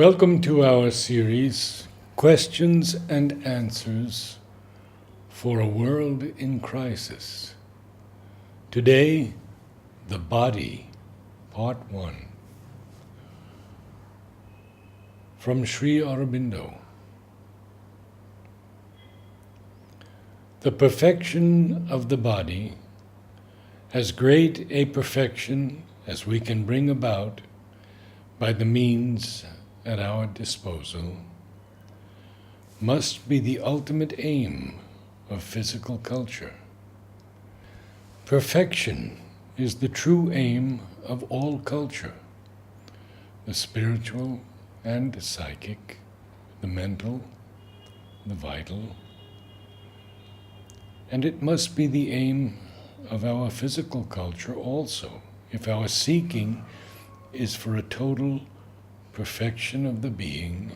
Welcome to our series, Questions and Answers for a World in Crisis. Today, the Body, Part 1. From Sri Aurobindo. The perfection of the body, as great a perfection as we can bring about by the means at our disposal, must be the ultimate aim of physical culture. Perfection is the true aim of all culture, the spiritual and the psychic, the mental, the vital, and it must be the aim of our physical culture also, if our seeking is for a total perfection of the being.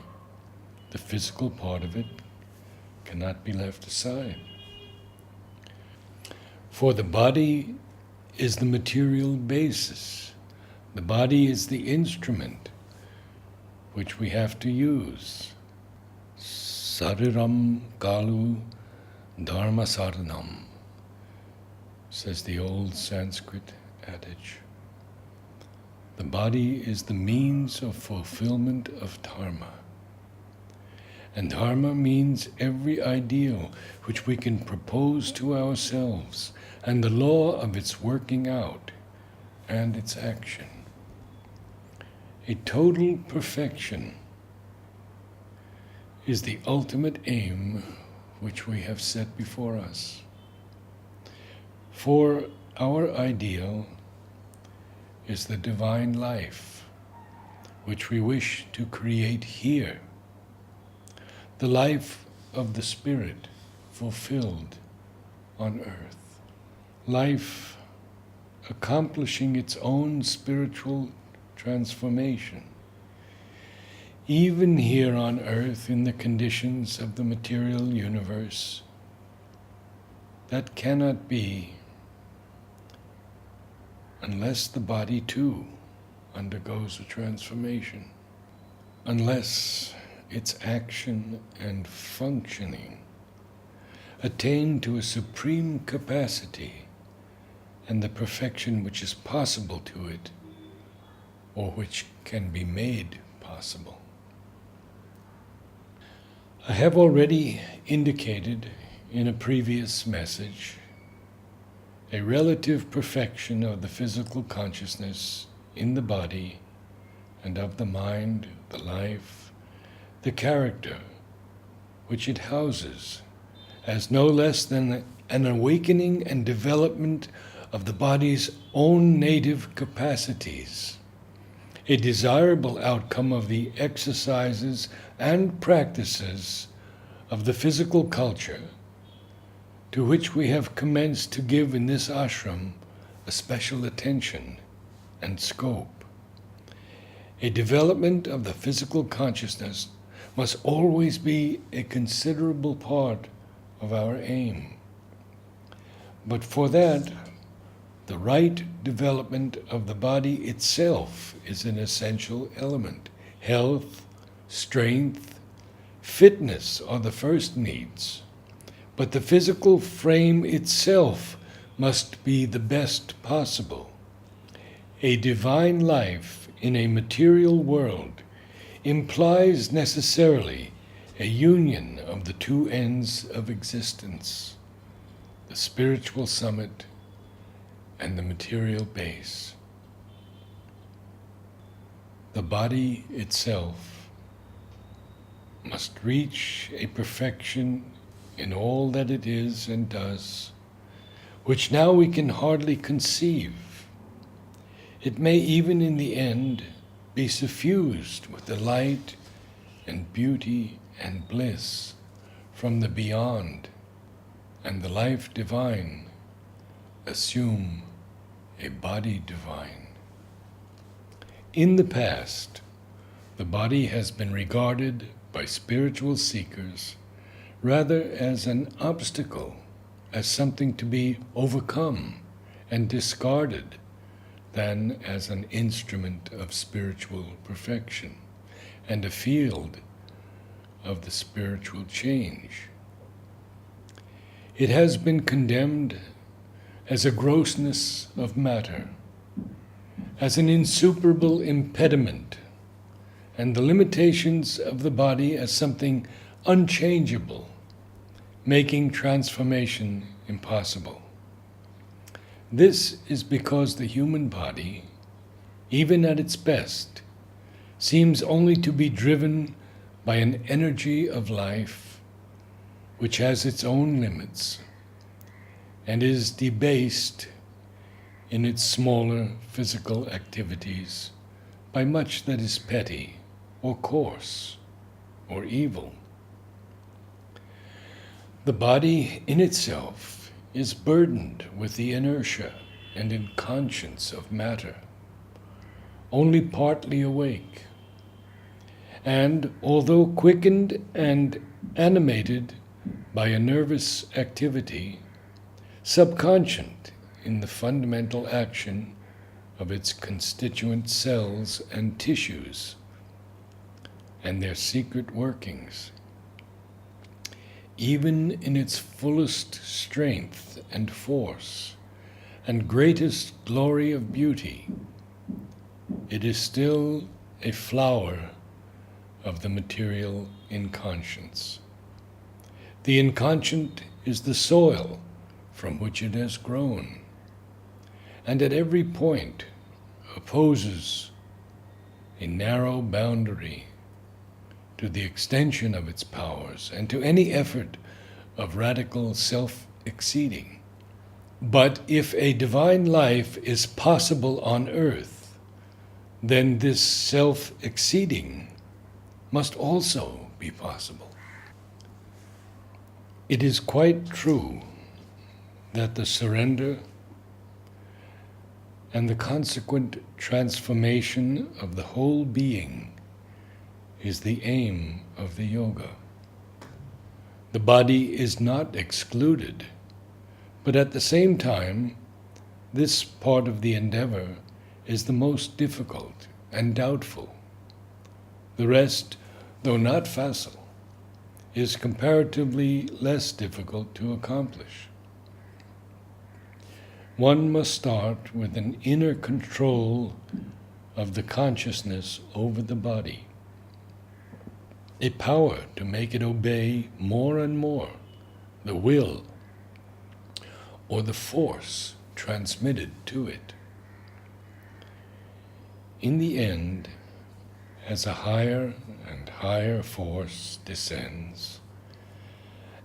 The physical part of it cannot be left aside. For the body is the material basis. The body is the instrument which we have to use. Sariram kalu dharma saranam, says the old Sanskrit adage. The body is the means of fulfillment of dharma. And dharma means every ideal which we can propose to ourselves, and the law of its working out and its action. A total perfection is the ultimate aim which we have set before us. For our ideal is the divine life, which we wish to create here, the life of the Spirit fulfilled on earth, life accomplishing its own spiritual transformation, even here on earth in the conditions of the material universe. That cannot be unless the body too undergoes a transformation, unless its action and functioning attain to a supreme capacity and the perfection which is possible to it, or which can be made possible. I have already indicated in a previous message a relative perfection of the physical consciousness in the body and of the mind, the life, the character which it houses, as no less than an awakening and development of the body's own native capacities, a desirable outcome of the exercises and practices of the physical culture to which we have commenced to give in this ashram a special attention and scope. A development of the physical consciousness must always be a considerable part of our aim. But for that, the right development of the body itself is an essential element. Health, strength, fitness are the first needs. But the physical frame itself must be the best possible. A divine life in a material world implies necessarily a union of the two ends of existence, the spiritual summit and the material base. The body itself must reach a perfection in all that it is and does, which now we can hardly conceive. It may even in the end be suffused with the light and beauty and bliss from the beyond, and the life divine assume a body divine. In the past, the body has been regarded by spiritual seekers rather as an obstacle, as something to be overcome and discarded, than as an instrument of spiritual perfection. and a field of the spiritual change. It has been condemned as a grossness of matter, as an insuperable impediment, and the limitations of the body as something unchangeable, making transformation impossible. This is because the human body, even at its best, seems only to be driven by an energy of life which has its own limits and is debased in its smaller physical activities by much that is petty or coarse or evil. The body in itself is burdened with the inertia and inconscience of matter, only partly awake, and although quickened and animated by a nervous activity, subconscient in the fundamental action of its constituent cells and tissues and their secret workings. Even in its fullest strength and force and greatest glory of beauty, it is still a flower of the material inconscience. The inconscient is the soil from which it has grown, and at every point opposes a narrow boundary to the extension of its powers and to any effort of radical self-exceeding. But if a divine life is possible on earth, then this self-exceeding must also be possible. It is quite true that the surrender and the consequent transformation of the whole being is the aim of the yoga. The body is not excluded, but at the same time, this part of the endeavor is the most difficult and doubtful. The rest, though not facile, is comparatively less difficult to accomplish. One must start with an inner control of the consciousness over the body, a power to make it obey more and more the will or the force transmitted to it. In the end, as a higher and higher force descends,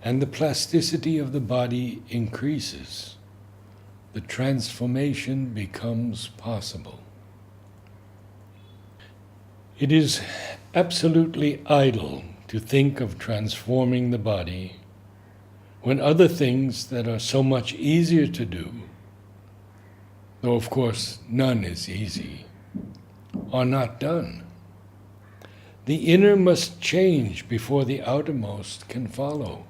and the plasticity of the body increases, the transformation becomes possible. It is absolutely idle to think of transforming the body when other things that are so much easier to do, though of course none is easy, are not done. The inner must change before the outermost can follow.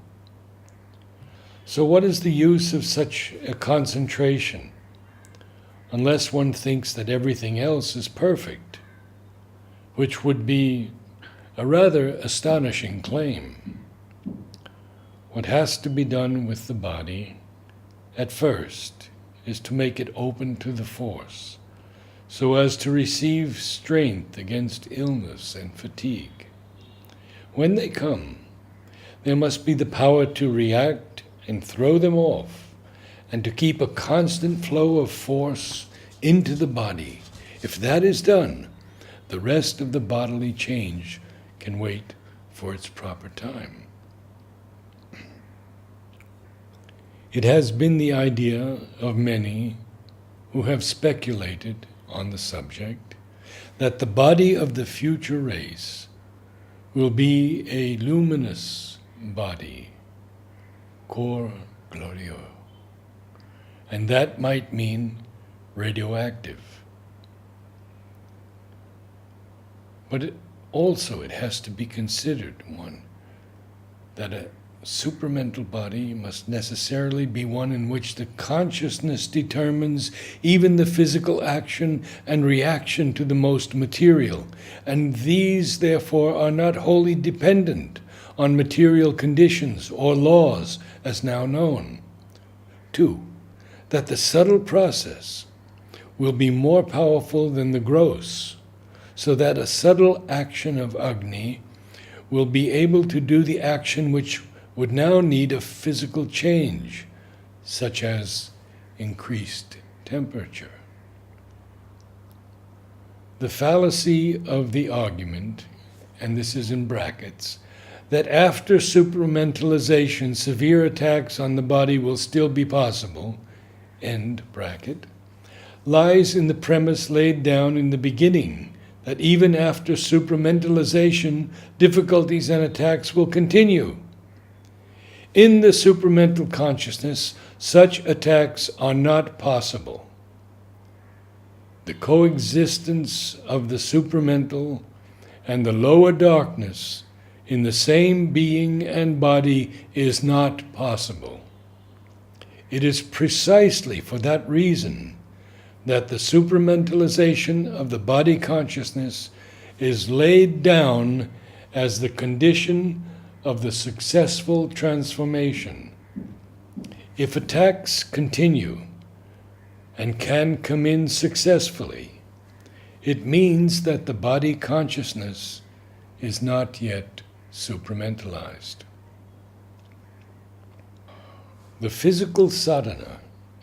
So what is the use of such a concentration unless one thinks that everything else is perfect, which would be a rather astonishing claim? What has to be done with the body at first is to make it open to the force, so as to receive strength against illness and fatigue. When they come, there must be the power to react and throw them off, and to keep a constant flow of force into the body. If that is done, the rest of the bodily change can wait for its proper time. It has been the idea of many who have speculated on the subject that the body of the future race will be a luminous body, cor glorio, and that might mean radioactive. But it has to be considered, one, that a supramental body must necessarily be one in which the consciousness determines even the physical action and reaction to the most material, and these therefore are not wholly dependent on material conditions or laws as now known. 2. That the subtle process will be more powerful than the gross, so that a subtle action of Agni will be able to do the action which would now need a physical change, such as increased temperature. The fallacy of the argument, and this is in brackets, that after supramentalization severe attacks on the body will still be possible, end bracket, lies in the premise laid down in the beginning that even after supramentalization, difficulties and attacks will continue. In the supramental consciousness, such attacks are not possible. The coexistence of the supramental and the lower darkness in the same being and body is not possible. It is precisely for that reason that the supramentalization of the body consciousness is laid down as the condition of the successful transformation. If attacks continue and can come in successfully, it means that the body consciousness is not yet supramentalized. The physical sadhana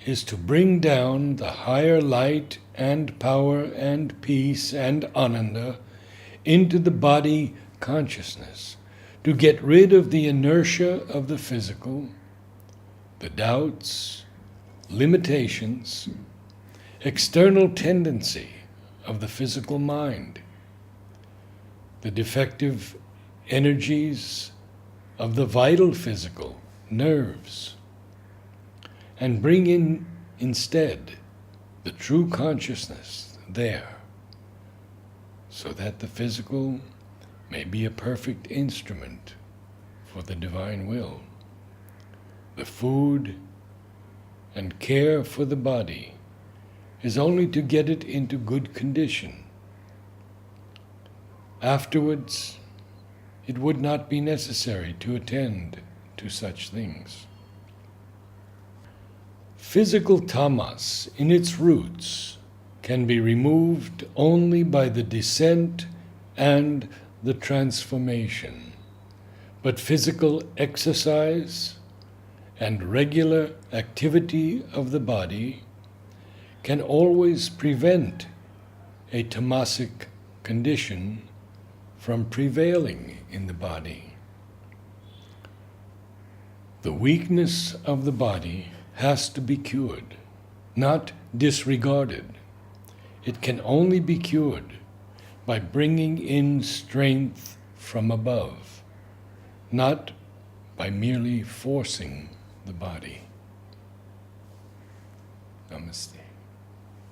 is to bring down the higher light and power and peace and ananda into the body consciousness, to get rid of the inertia of the physical, the doubts, limitations, external tendency of the physical mind, the defective energies of the vital physical nerves, and bring in instead the true consciousness there, so that the physical may be a perfect instrument for the divine will. The food and care for the body is only to get it into good condition. Afterwards, it would not be necessary to attend to such things. Physical tamas in its roots can be removed only by the descent and the transformation, but physical exercise and regular activity of the body can always prevent a tamasic condition from prevailing in the body. The weakness of the body has to be cured, not disregarded. It can only be cured by bringing in strength from above, not by merely forcing the body. Namaste.